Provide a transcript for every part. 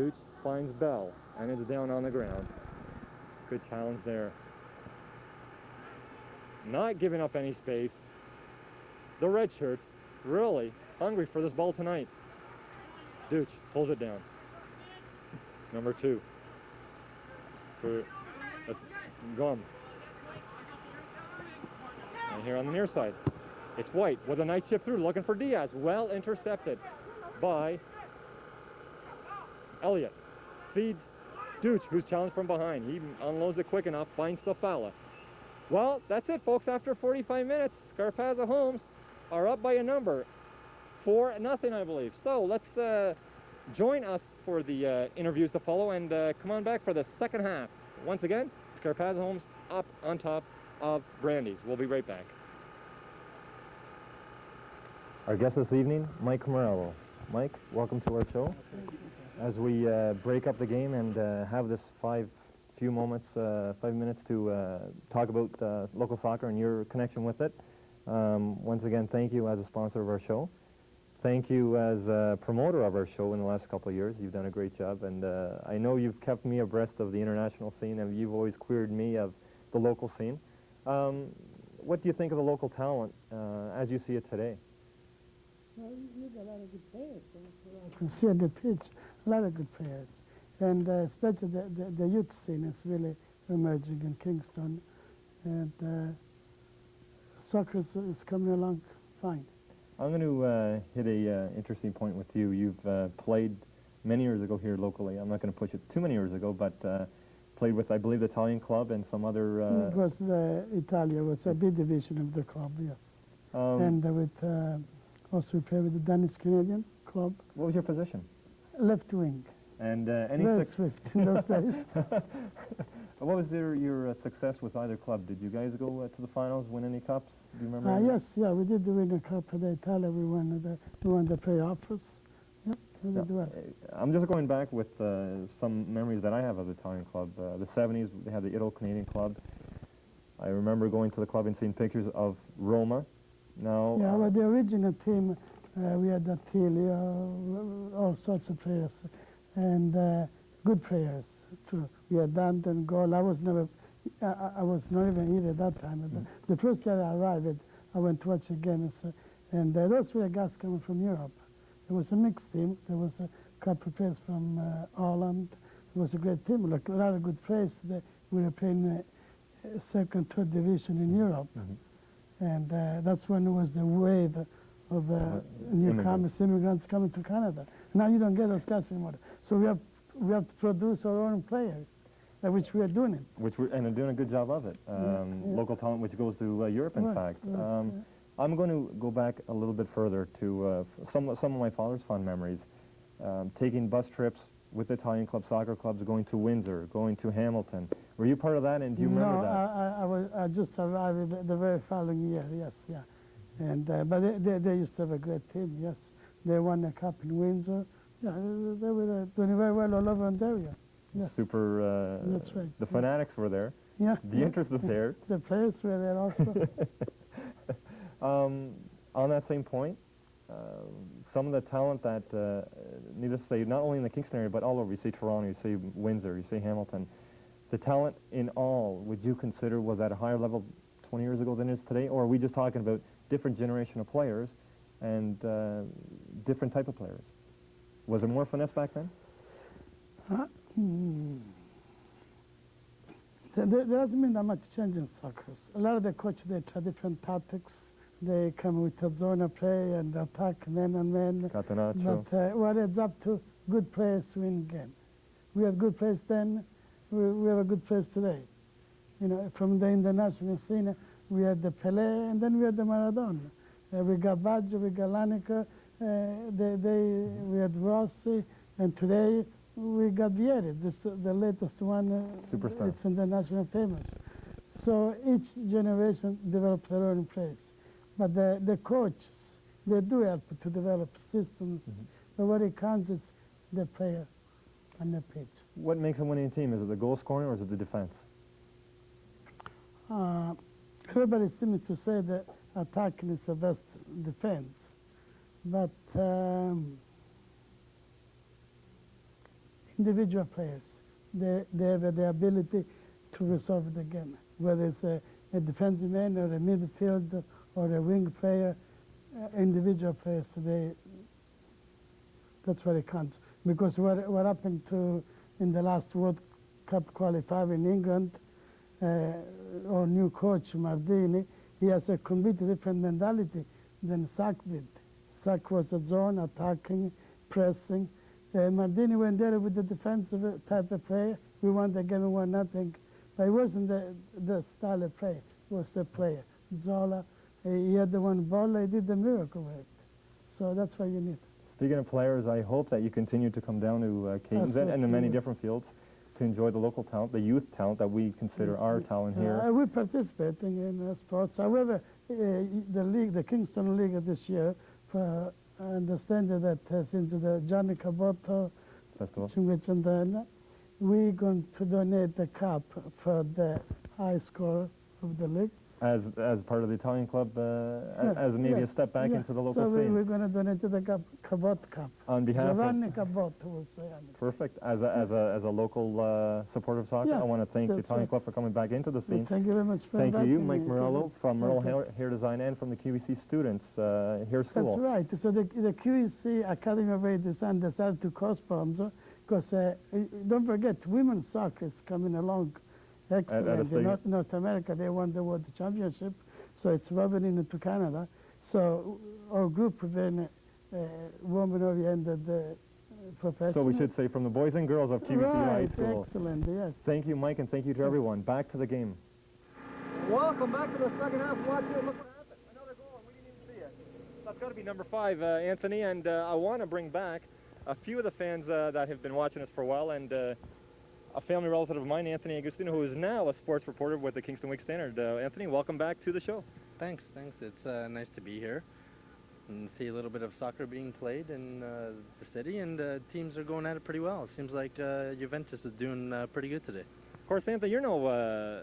Boots finds Bell, and it's down on the ground. Good challenge there. Not giving up any space. The red shirts really hungry for this ball tonight. Dooch pulls it down. Number 2. That's Gum. And here on the near side, it's White with a nice chip through, looking for Diaz. Well intercepted by Elliott. Feeds Dooch, who's challenged from behind. He unloads it quick enough, finds Stafala. Well, that's it, folks. After 45 minutes, Scarpazza Homes are up by a number. 4-0, I believe. So let's join us for the interviews to follow, and come on back for the second half. Once again, Scarpazza Homes up on top of Brandees. We'll be right back. Our guest this evening, Mike Morello. Mike, welcome to our show. As we break up the game and have this 5 minutes to talk about local soccer and your connection with it. Once again, thank you as a sponsor of our show. Thank you as a promoter of our show in the last couple of years. You've done a great job, and I know you've kept me abreast of the international scene, and you've always queered me of the local scene. What do you think of the local talent as you see it today? Well, you got a lot of good players. I can see on the pitch, a lot of good players. And especially the youth scene is really emerging in Kingston. And soccer is coming along fine. I'm going to hit a interesting point with you. You've played many years ago here locally. I'm not going to push it too many years ago, but played with, I believe, the Italian club and some other... It was Italia, was a B division of the club, yes. And also we played with the Danish-Canadian club. What was your position? Left wing. And very swift in those days. What was your success with either club? Did you guys go to the finals, win any cups? Do you remember? Yes, yeah, we did win a cup for the Italia. We won the playoffs. Yep, we did well. I'm just going back with some memories that I have of the Italian club. The 70s, they had the Italo-Canadian club. I remember going to the club and seeing pictures of Roma. Now, yeah, well, the original team, we had Attilio, all sorts of players, and good players too. We had Dante and goal. I was not even here at that time. The first year I arrived, I went to watch again, and those were guys coming from Europe. It was a mixed team. There was a couple of players from Holland. It was a great team, like a lot of good players. We were playing second, third division in Europe. And that's when it was the wave of newcomers, immigrants coming to Canada. Now you don't get those guys anymore. So we have to produce our own players, which we are doing it. And are doing a good job of it. Local talent which goes to Europe, in fact. I'm going to go back a little bit further to some of my father's fond memories. Taking bus trips with Italian club, soccer clubs, going to Windsor, going to Hamilton. Were you part of that, and do you remember that? I just arrived the very following year, yes, yeah. And, but they used to have a great team, yes. They won a cup in Windsor. Yeah, they were doing very well all over Ontario. Yes. Super, that's right. The fanatics were there. Yeah. The interest was there. The players were there also. On that same point, some of the talent that, needless to say, not only in the Kingston area, but all over, you say Toronto, you say Windsor, you say Hamilton, the talent in all, would you consider was at a higher level 20 years ago than it is today? Or are we just talking about different generation of players and different type of players? Was there more finesse back then? There hasn't been that much change in soccer. A lot of the coaches, they try different tactics. They come with a zone of play and attack men and men. Catenaccio. But what it's up to good players to win games. We had good players then. We have a good players today. You know, from the international scene, we had the Pelé, and then we had the Maradona. We got Baggio, we got Lanica, we had Rossi, and today we got Vieri, the latest one. Superstar. It's international famous. So each generation develops their own place. But the coaches, they do help to develop systems, but what it counts is the player on the pitch. What makes a winning team? Is it the goal scoring or is it the defense? Everybody seems to say that attacking is the best defense, but in individual players. They have the ability to resolve the game, whether it's a defensive man or a midfield or a wing player. Individual players, that's what it counts. Because what happened in the last World Cup qualifier in England, our new coach Mardini, he has a completely different mentality than Sack did. Sack was a zone, attacking, pressing. Mardini went there with the defensive type of play. We won the game 1-0. But it wasn't the style of play, it was the player. Zola, he had the one ball, he did the miracle with it. So that's what you need. Speaking of players, I hope that you continue to come down to KINGSTON and the many different fields to enjoy the local talent, the youth talent that we consider our talent here. We're participating in sports. However, the KINGSTON League this year, I understand that since the Gianni Caboto Festival, we're going to donate the cup for the high score of the league. as part of the Italian club, as maybe a step back into the local scene. So we're going to donate to the Cabot Cup. On behalf Giovanni of... Cabot will say. Perfect. As a local supporter of soccer, I want to thank the Italian club for coming back into the scene. Thank you very much for Thank you, Mike me. Morello from Merle Hair Design and from the QEC students here school. That's right. So the QEC Academy of Hair Design decided to co-sponsor because don't forget, women's soccer is coming along excellent. In North America, they won the World Championship, so it's rubbing into Canada. So our group then woman-oriented professional. So we should say from the boys and girls of QEC High School. Excellent, yes. Thank you, Mike, and thank you to everyone. Back to the game. Welcome back to the second half. Watch it. Look what happened. Another goal, and we didn't even see it. That's got to be number 5, Anthony, and I want to bring back a few of the fans that have been watching us for a while, and a family relative of mine, Anthony Agostino, who is now a sports reporter with the Kingston Week Standard. Anthony, welcome back to the show. Thanks. It's nice to be here and see a little bit of soccer being played in the city, and teams are going at it pretty well. It seems like Juventus is doing pretty good today. Of course, Anthony, you're no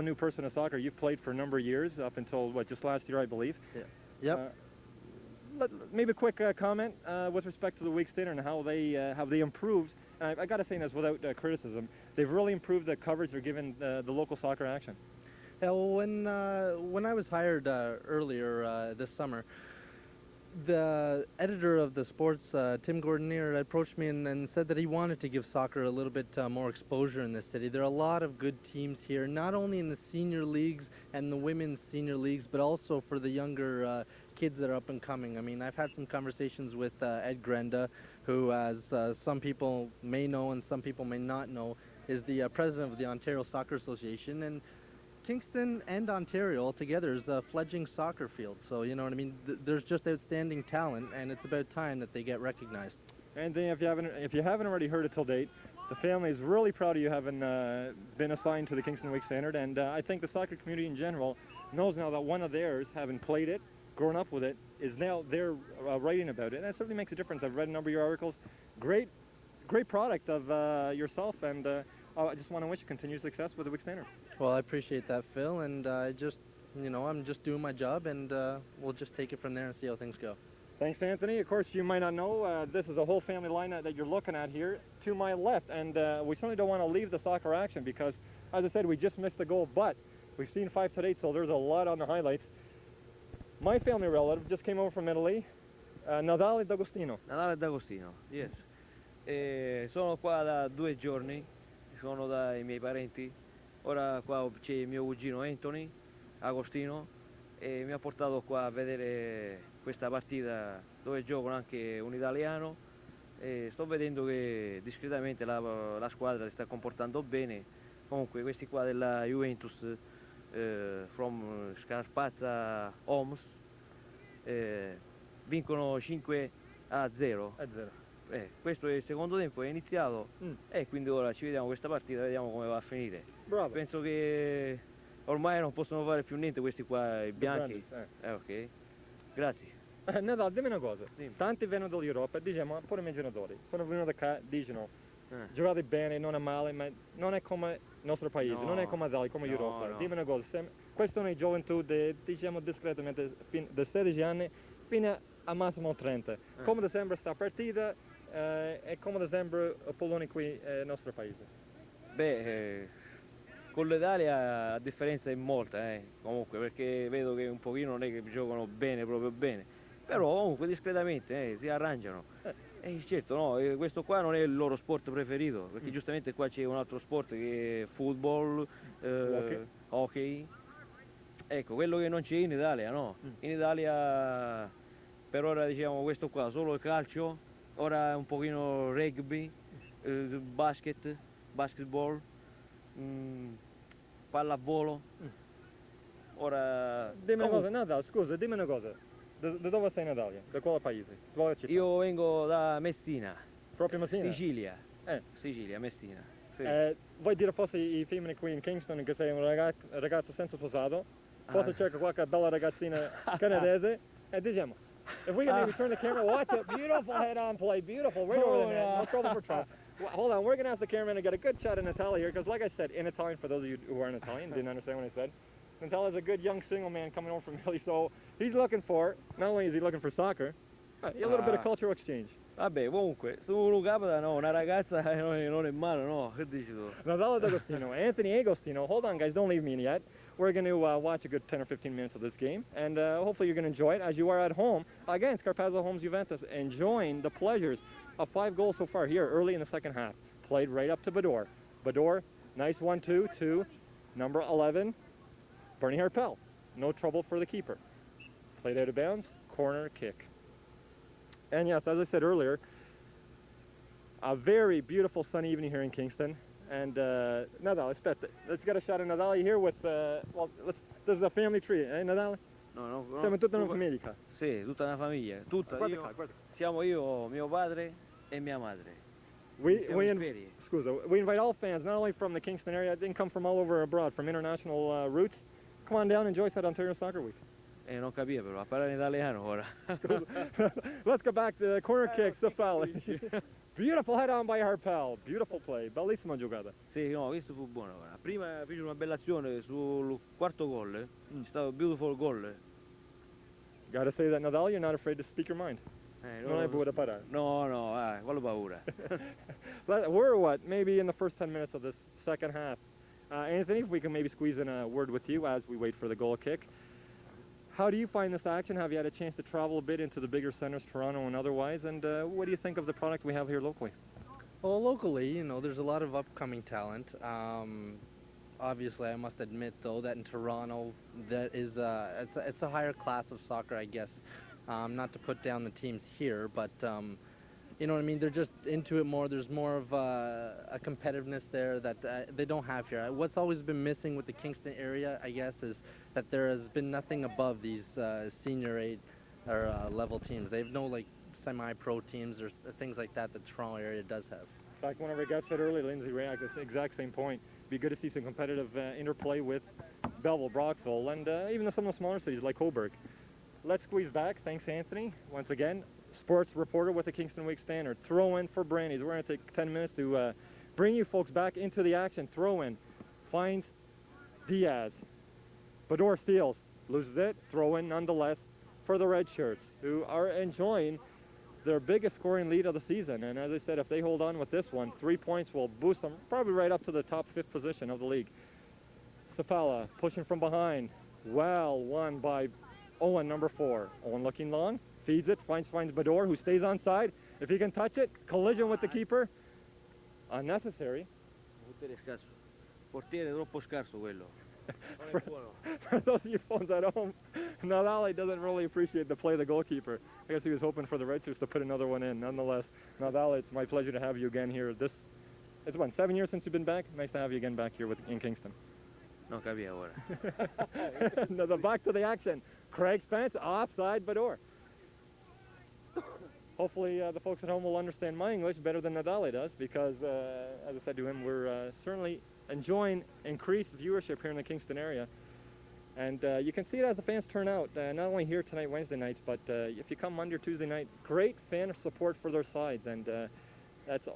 new person of soccer. You've played for a number of years, up until, just last year, I believe. Yeah. Yep. Maybe a quick comment with respect to the Week Standard and how they improved. I got to say this without criticism. They've really improved the coverage they're giving the local soccer action. Yeah, well, when I was hired earlier this summer, the editor of the sports, Tim Gordonier, approached me and said that he wanted to give soccer a little bit more exposure in this city. There are a lot of good teams here, not only in the senior leagues and the women's senior leagues, but also for the younger kids that are up and coming. I mean, I've had some conversations with Ed Grenda, who, as some people may know and some people may not know, is the president of the Ontario Soccer Association, and Kingston and Ontario altogether is a fledgling soccer field. So, you know what I mean? There's just outstanding talent, and it's about time that they get recognized. And if you haven't already heard it till date, the family is really proud of you having been assigned to the Kingston Week Standard, and I think the soccer community in general knows now that one of theirs, having played it, grown up with it, is now they're writing about it, and that certainly makes a difference. I've read a number of your articles. Great product of yourself, and I just want to wish you continued success with the Week Standard. Well, I appreciate that, Phil, and I'm just doing my job, and we'll just take it from there and see how things go. Thanks, Anthony. Of course, you might not know, this is a whole family line that you're looking at here to my left, and we certainly don't want to leave the soccer action because, as I said, we just missed the goal, but we've seen 5 to 8, so there's a lot on the highlights. My family relative just came over from Italy, Natale D'Agostino. Natale D'Agostino, yes. Sono qua da 2 giorni, sono dai miei parenti. Ora qua c'è mio cugino Anthony Agostino e mi ha portato qua a vedere questa partita dove giocano anche un italiano e sto vedendo che discretamente la squadra si sta comportando bene. Comunque questi qua della Juventus from Scarpazza Homes vincono 5-0. Questo è il secondo tempo, è iniziato e quindi ora ci vediamo questa partita, vediamo come va a finire. Bravo. Penso che ormai non possono fare più niente questi qua, i bianchi. Brandees, Ok, grazie. Natale, dimmi una cosa. Dimmi. Tanti vengono dall'Europa e diciamo, pure i miei genitori, sono venuti qua, dicono, giocate bene, non è male, ma non è come il nostro paese, No. non è come Italia, come Europa. No. Dimmi una cosa, questo è una gioventù, diciamo discretamente, da 16 anni fino a massimo 30. Come ti sembra sta partita? e come ad esempio Pollone qui nel nostro paese? Beh, con l'Italia la differenza è molta, comunque, perché vedo che un pochino non è che giocano bene, proprio bene, però comunque discretamente si arrangiano. E certo, no, questo qua non è il loro sport preferito, perché giustamente qua c'è un altro sport che è football, hockey. Ecco, quello che non c'è in Italia, no? In Italia per ora diciamo questo qua, solo il calcio, ora un pochino rugby, basketball, pallavolo. Ora Dimmi una cosa, Natale, scusa, dimmi una cosa. Da dove sei in Italia? Da quale paese? Quale città? io vengo da Messina, Proprio Messina? Sicilia. Eh. Sicilia, Messina. Sì. Vuoi dire forse i femmine qui in Kingston che sei un ragazzo senza sposato? Forse Ah. cerca qualche bella ragazzina canadese e diciamo, if we can maybe turn the camera, watch it, beautiful head-on play, beautiful, right over the net, no trouble for trouble. Well, hold on, we're going to ask the cameraman to get a good shot of Natalia here, because like I said, in Italian, for those of you who aren't Italian, didn't understand what I said, Natalia's a good young single man coming home from Italy, so he's looking for, not only is he looking for soccer, a little bit of cultural exchange. Vabbè, comunque, se uno capita, no, una ragazza non è male, no? Che dici tu? Natalia D'Agostino, Anthony Agostino, hold on guys, don't leave me yet. We're going to watch a good 10 or 15 minutes of this game, and hopefully you're going to enjoy it as you are at home. Again, Scarpazza Homes Juventus enjoying the pleasures of 5 goals so far here early in the second half. Played right up to Bador. Bador, nice 1-2 to number 11, Bernie Harpel. No trouble for the keeper. Played out of bounds, corner kick. And yes, as I said earlier, a very beautiful sunny evening here in Kingston. And Nadal, aspetta, let's get a shot of Nadal here with, well, this is a family tree, eh Nadal? No. Siamo tutta una famiglia. Sì, tutta una famiglia. Tutta, Guarda io, qua, guarda. siamo io, mio padre e mia madre. We ferie. we invite all fans, not only from the Kingston area, didn't come from all over abroad, from international routes. Come on down, enjoy South Ontario Soccer Week. Non capivo però, a parlare in italiano ora. Let's go back to the corner kick, Safali. Beautiful head on by Harpel. Beautiful play. Bellissima giocata. Sì, no, questo fu buono. Guarda. Prima fece una bella azione sul quarto gol, c'è stato un beautiful goal. Gotta say that, Nadal, you're not afraid to speak your mind. Non hai paura di parlare. No, quale paura. We're what, maybe in the first 10 minutes of this second half. Anthony, if we can maybe squeeze in a word with you as we wait for the goal kick. How do you find this action? Have you had a chance to travel a bit into the bigger centers, Toronto and otherwise? And what do you think of the product we have here locally? Well, locally, you know, there's a lot of upcoming talent. Obviously, I must admit, though, that in Toronto, that is it's a higher class of soccer, I guess. Not to put down the teams here, but you know what I mean. They're just into it more. There's more of a competitiveness there that they don't have here. What's always been missing with the Kingston area, I guess, is that there has been nothing above these senior eight or level teams. They have no like semi-pro teams or things like that the Toronto area does have. In fact, one of our guests said earlier, Lindsay Ray, the exact same point. Be good to see some competitive interplay with Belleville, Brockville, and even some of the smaller cities like Cobourg. Let's squeeze back. Thanks, Anthony. Once again, sports reporter with the Kingston Week Standard. Throw in for Brandees. We're going to take 10 minutes to bring you folks back into the action. Throw in. Finds Diaz. Bador steals. Loses it. Throw in nonetheless for the red shirts, who are enjoying their biggest scoring lead of the season. And as I said, if they hold on with this one, 3 points will boost them probably right up to the top 5th position of the league. Safala pushing from behind. Well won by Owen, number 4. Owen looking long, feeds it, finds Bador, who stays on side. If he can touch it, collision with the keeper. Unnecessary. Portiere troppo scarso quello. For those of you folks at home, Nadal doesn't really appreciate the play of the goalkeeper. I guess he was hoping for the Red Shirts to put another one in. Nonetheless, Nadal, it's my pleasure to have you again here. It's been 7 years since you've been back. Nice to have you again back here in Kingston. Non capivo ora. Now, back to the action. Craig Spence, offside Bador. Hopefully the folks at home will understand my English better than Nadal does, because, as I said to him, we're certainly enjoying increased viewership here in the Kingston area. And you can see it as the fans turn out, not only here tonight, Wednesday nights, but if you come Monday or Tuesday night, great fan support for their sides. And that's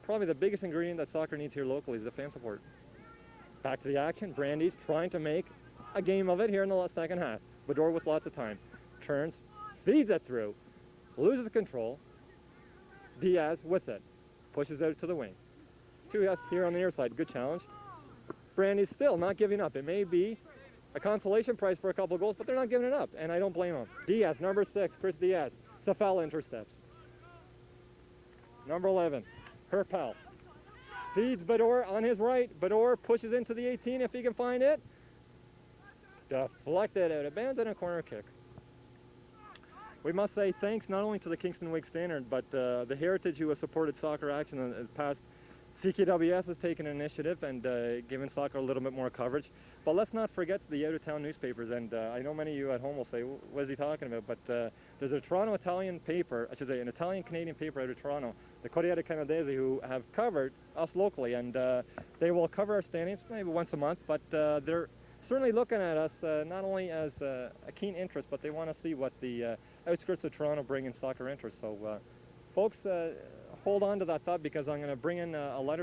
probably the biggest ingredient that soccer needs here locally is the fan support. Back to the action. Brandees trying to make a game of it here in the second half. Bador with lots of time. Turns, feeds it through, loses control. Diaz with it. Pushes out to the wing. 2S here on the near side. Good challenge. Brandees still not giving up. It may be a consolation prize for a couple of goals, but they're not giving it up, and I don't blame them. Diaz, number 6, Chris Diaz. Safala intercepts. Number 11, Herpel. Feeds Bador on his right. Bador pushes into the 18 if he can find it. Deflected out of bounds and a corner kick. We must say thanks not only to the Kingston Wake Standard, but the Heritage who have supported soccer action in the past. CKWS has taken an initiative and given soccer a little bit more coverage. But let's not forget the out-of-town newspapers, and I know many of you at home will say, what is he talking about? But there's a Toronto Italian paper, I should say an Italian-Canadian paper out of Toronto, the Corriere Canadese, who have covered us locally, and they will cover our standings maybe once a month, but they're certainly looking at us not only as a keen interest, but they want to see what the outskirts of Toronto bring in soccer interest. So folks, hold on to that thought, because I'm going to bring in a letter